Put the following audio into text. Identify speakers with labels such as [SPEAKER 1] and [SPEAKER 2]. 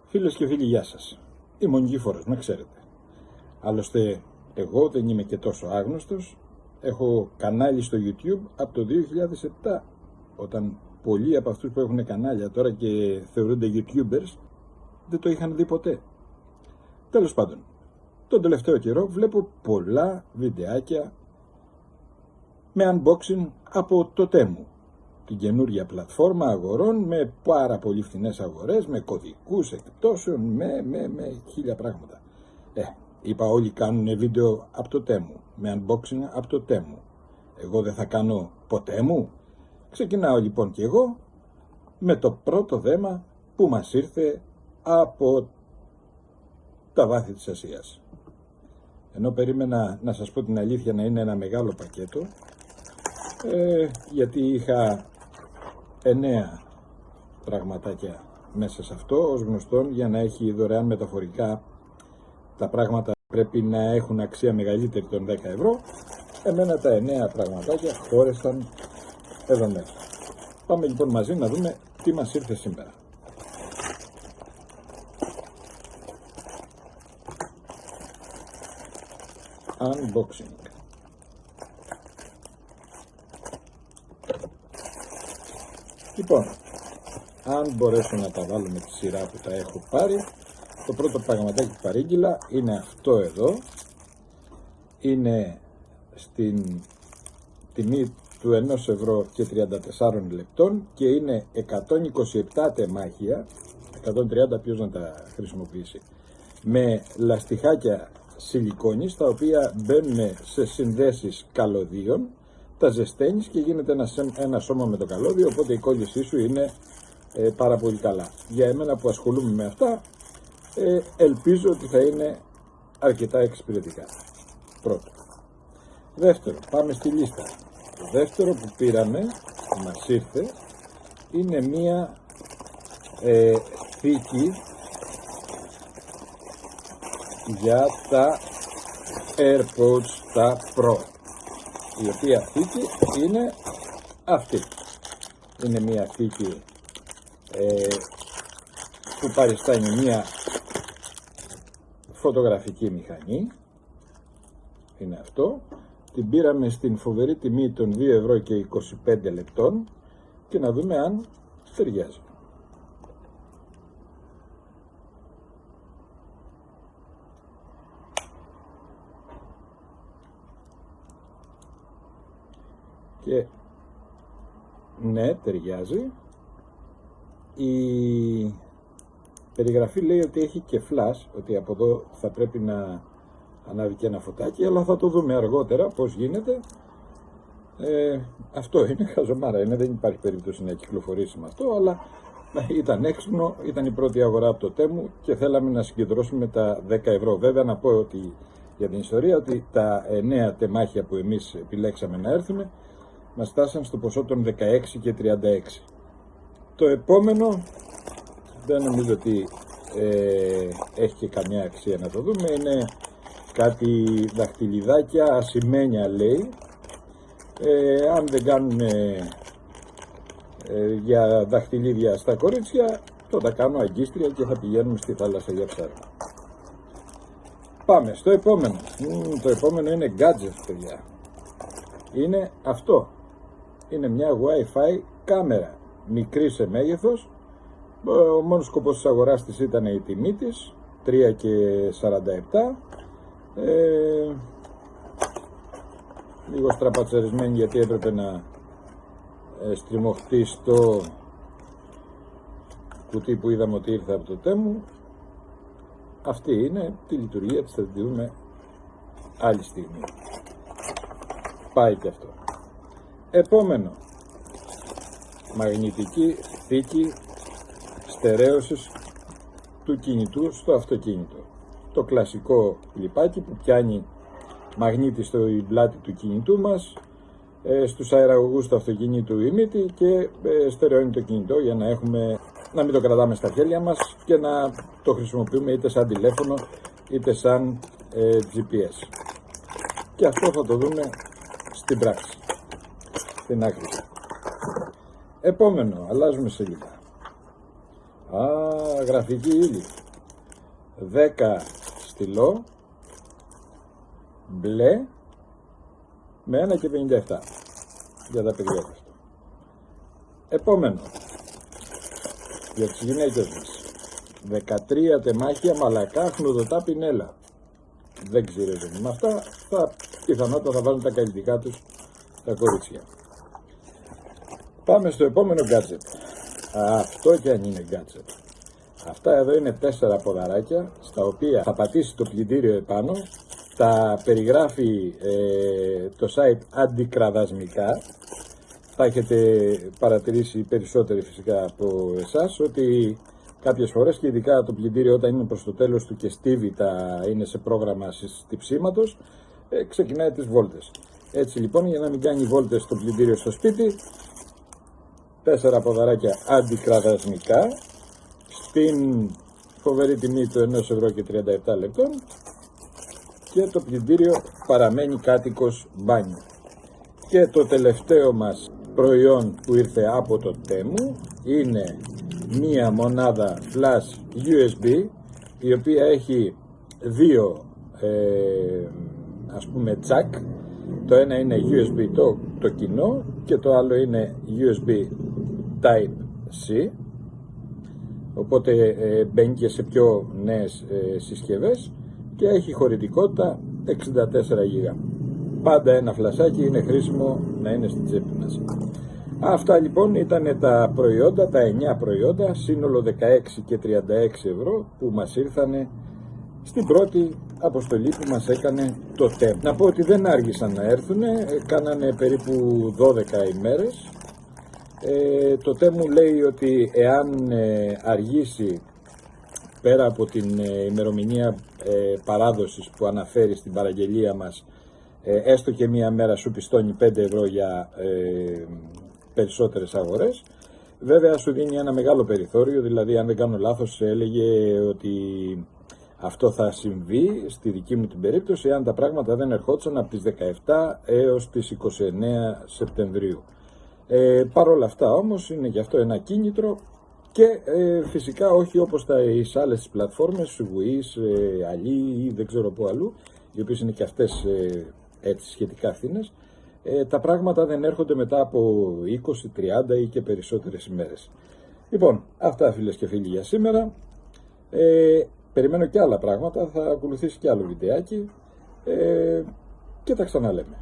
[SPEAKER 1] Φίλες και φίλοι, γεια σας. Είμαι ο Νικήφορος, να ξέρετε. Άλλωστε, εγώ δεν είμαι και τόσο άγνωστος. Έχω κανάλι στο YouTube από το 2007, όταν πολλοί από αυτούς που έχουν κανάλια τώρα και θεωρούνται YouTubers δεν το είχαν δει ποτέ. Τέλος πάντων, τον τελευταίο καιρό βλέπω πολλά βιντεάκια με unboxing από το Temu, την καινούργια πλατφόρμα αγορών με πάρα πολύ φθηνές αγορές, με κωδικούς εκπτώσεων, με χίλια πράγματα. Είπα όλοι κάνουν βίντεο από το Temu, με unboxing από το Temu. Εγώ δεν θα κάνω ποτέ μου. Ξεκινάω λοιπόν και εγώ με το πρώτο δέμα που μας ήρθε από τα βάθη της Ασίας. Ενώ περίμενα, να σας πω την αλήθεια, να είναι ένα μεγάλο πακέτο, γιατί είχα 9 πραγματάκια μέσα σε αυτό. Ως γνωστόν, για να έχει δωρεάν μεταφορικά, τα πράγματα πρέπει να έχουν αξία μεγαλύτερη των 10 ευρώ. Εμένα τα 9 πραγματάκια χώρεσαν εδώ μέσα. Πάμε λοιπόν μαζί να δούμε τι μας ήρθε σήμερα. Unboxing. Λοιπόν, αν μπορέσω να τα βάλω με τη σειρά που τα έχω πάρει, το πρώτο πραγματάκι που παρήγγειλα είναι αυτό εδώ. Είναι στην τιμή του 1 ευρώ και 34 λεπτών και είναι 127 τεμάχια, 130 ποιος να τα χρησιμοποιήσει, με λαστιχάκια σιλικόνης, τα οποία μπαίνουν σε συνδέσεις καλωδίων, τα ζεσταίνεις και γίνεται ένα σώμα με το καλώδιο, οπότε η κόλλησή σου είναι πάρα πολύ καλά. Για εμένα που ασχολούμαι με αυτά, ελπίζω ότι θα είναι αρκετά εξυπηρετικά. Πρώτο. Δεύτερο, πάμε στη λίστα. Το δεύτερο που πήραμε, που μας ήρθε, είναι μία θήκη για τα AirPods τα Pro, η οποία θήκη είναι αυτή. Είναι μία θήκη που παριστάνει μία φωτογραφική μηχανή. Είναι αυτό. Την πήραμε στην φοβερή τιμή των 2 ευρώ και 25 λεπτών και να δούμε αν ταιριάζει. Και ναι, ταιριάζει. Η περιγραφή λέει ότι έχει και flash, ότι από εδώ θα πρέπει να ανάβει και ένα φωτάκι, αλλά θα το δούμε αργότερα πώς γίνεται. Αυτό είναι χαζομάρα, δεν υπάρχει περίπτωση να κυκλοφορήσει με αυτό, αλλά ήταν έξυπνο, ήταν η πρώτη αγορά από το Temu και θέλαμε να συγκεντρώσουμε τα 10 ευρώ. Βέβαια να πω ότι για την ιστορία ότι τα 9 τεμάχια που εμείς επιλέξαμε να έρθουμε μας φτάσαν στο ποσό των 16 και 36. Το επόμενο δεν νομίζω ότι έχει και καμιά αξία να το δούμε. Είναι κάτι δαχτυλιδάκια, ασημένια λέει. Αν δεν κάνουν για δαχτυλίδια στα κορίτσια, το τα κάνω αγκίστρια και θα πηγαίνουμε στη θάλασσα για ψάρμα. Πάμε στο επόμενο. Το επόμενο είναι gadget, παιδιά. Είναι αυτό. Είναι μια Wi-Fi κάμερα, μικρή σε μέγεθος. Ο μόνος σκοπός της αγοράς της ήταν η τιμή της, 3 και 47. Λίγο στραπατσαρισμένη, γιατί έπρεπε να στριμωχτεί στο κουτί που είδαμε ότι ήρθε από το Temu. Αυτή είναι, τη λειτουργία της θα τη δούμε άλλη στιγμή. Πάει και αυτό. Επόμενο, μαγνητική θήκη στερέωσης του κινητού στο αυτοκίνητο. Το κλασικό κλιπάκι που πιάνει μαγνήτη στο πλάτη του κινητού μας, στους αεραγωγούς του αυτοκίνητου η μύτη και στερεώνει το κινητό για να μην το κρατάμε στα χέρια μας και να το χρησιμοποιούμε είτε σαν τηλέφωνο είτε σαν GPS. Και αυτό θα το δούμε στην πράξη, στην άκρη. Επόμενο, αλλάζουμε σελίδα. γραφική ύλη. 10 στυλό, μπλε, με 1,57 για τα παιδιά του. Επόμενο, για τις γυναίκες μας. 13 τεμάχια μαλακά χνουδωτά πινέλα. Δεν ξηρίζουν με αυτά, πιθανότατα θα βάλουν τα καλλιτικά τους τα κορίτσια. Πάμε στο επόμενο gadget. Αυτό κι αν είναι gadget. Αυτά εδώ είναι 4 ποδαράκια, στα οποία θα πατήσει το πλυντήριο επάνω, τα περιγράφει το site αντικραδασμικά. Θα έχετε παρατηρήσει περισσότεροι φυσικά από εσάς ότι κάποιες φορές, και ειδικά το πλυντήριο όταν είναι προς το τέλος του και στίβει, είναι σε πρόγραμμα συστυψίματος, ξεκινάει τις βόλτες. Έτσι λοιπόν, για να μην κάνει βόλτες το πλυντήριο στο σπίτι, 4 ποδαράκια αντικραδασμικά στην φοβερή τιμή του 1,37 λεπτών και το πλυντήριο παραμένει κάτοικος μπάνιο. Και το τελευταίο μας προϊόν που ήρθε από το Temu είναι μία μονάδα flash USB, η οποία έχει δύο ας πούμε jack. Το ένα είναι USB το κοινό και το άλλο είναι USB Type-C, οπότε μπαίνει και σε πιο νέες συσκευές και έχει χωρητικότητα 64 GB. Πάντα ένα φλασάκι είναι χρήσιμο να είναι στην τσέπη μας. Αυτά λοιπόν ήταν τα προϊόντα, τα 9 προϊόντα, σύνολο 16 και 36 ευρώ που μας ήρθανε στην πρώτη αποστολή που μας έκανε το Temu. Να πω ότι δεν άργησαν να έρθουν, κάνανε περίπου 12 ημέρες. Το Temu λέει ότι εάν αργήσει πέρα από την ημερομηνία παράδοσης που αναφέρει στην παραγγελία μας, έστω και μία μέρα σου πιστώνει 5 ευρώ για περισσότερες αγορές. Βέβαια σου δίνει ένα μεγάλο περιθώριο, δηλαδή αν δεν κάνω λάθος έλεγε ότι αυτό θα συμβεί στη δική μου την περίπτωση εάν τα πράγματα δεν ερχόντουσαν από τις 17 έως τις 29 Σεπτεμβρίου. Παρ' όλα αυτά όμως είναι γι' αυτό ένα κίνητρο και φυσικά όχι όπως τις άλλες πλατφόρμες, Wish, Ali ή δεν ξέρω πού αλλού, οι οποίες είναι και αυτές έτσι σχετικά φθηνές. Τα πράγματα δεν έρχονται μετά από 20, 30 ή και περισσότερες ημέρες. Λοιπόν, αυτά φίλες και φίλοι για σήμερα. Περιμένω και άλλα πράγματα, θα ακολουθήσει και άλλο βιντεάκι και τα ξαναλέμε.